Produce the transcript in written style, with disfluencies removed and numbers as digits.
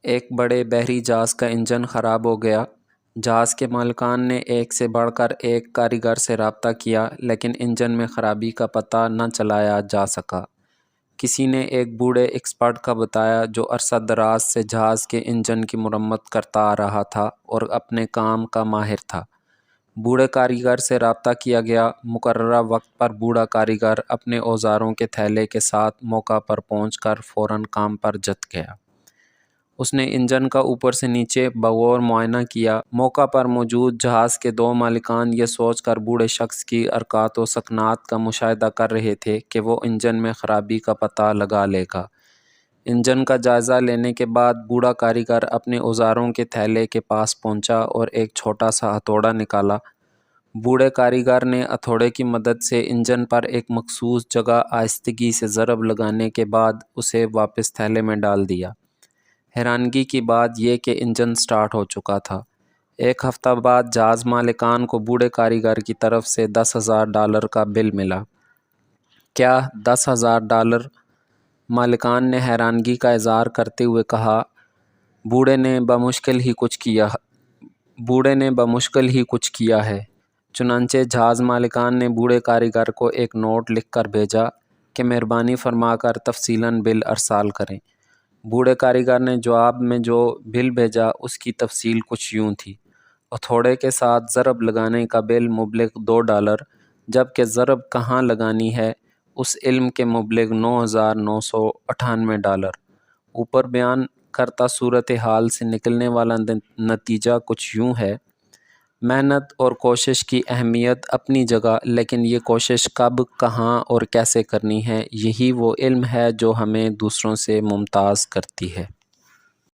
ایک بڑے بحری جہاز کا انجن خراب ہو گیا۔ جہاز کے مالکان نے ایک سے بڑھ کر ایک کاریگر سے رابطہ کیا، لیکن انجن میں خرابی کا پتہ نہ چلایا جا سکا۔ کسی نے ایک بوڑھے ایکسپرٹ کا بتایا جو عرصہ دراز سے جہاز کے انجن کی مرمت کرتا آ رہا تھا اور اپنے کام کا ماہر تھا۔ بوڑھے کاریگر سے رابطہ کیا گیا۔ مقررہ وقت پر بوڑھا کاریگر اپنے اوزاروں کے تھیلے کے ساتھ موقع پر پہنچ کر فوراً کام پر جت گیا۔ اس نے انجن کا اوپر سے نیچے بغور معائنہ کیا۔ موقع پر موجود جہاز کے دو مالکان یہ سوچ کر بوڑھے شخص کی حرکات و سکنات کا مشاہدہ کر رہے تھے کہ وہ انجن میں خرابی کا پتہ لگا لے گا۔ انجن کا جائزہ لینے کے بعد بوڑھا کاریگر اپنے اوزاروں کے تھیلے کے پاس پہنچا اور ایک چھوٹا سا ہتھوڑا نکالا۔ بوڑھے کاریگر نے ہتھوڑے کی مدد سے انجن پر ایک مخصوص جگہ آہستگی سے ضرب لگانے کے بعد اسے واپس تھیلے میں ڈال دیا۔ حیرانگی کی بات یہ کہ انجن سٹارٹ ہو چکا تھا۔ ایک ہفتہ بعد جہاز مالکان کو بوڑھے کاریگر کی طرف سے $10,000 کا بل ملا۔ کیا $10,000؟ مالکان نے حیرانگی کا اظہار کرتے ہوئے کہا۔ بوڑھے نے بمشکل ہی کچھ کیا ہے۔ چنانچہ جہاز مالکان نے بوڑھے کاریگر کو ایک نوٹ لکھ کر بھیجا کہ مہربانی فرما کر تفصیلاً بل ارسال کریں۔ بوڑھے کاریگر نے جواب میں جو بل بھیجا اس کی تفصیل کچھ یوں تھی۔ ہتھوڑے کے ساتھ ضرب لگانے کا بل مبلغ $2، جبکہ ضرب کہاں لگانی ہے اس علم کے مبلغ $9,998۔ اوپر بیان کرتا صورتحال سے نکلنے والا نتیجہ کچھ یوں ہے۔ محنت اور کوشش کی اہمیت اپنی جگہ، لیکن یہ کوشش کب، کہاں اور کیسے کرنی ہے، یہی وہ علم ہے جو ہمیں دوسروں سے ممتاز کرتی ہے۔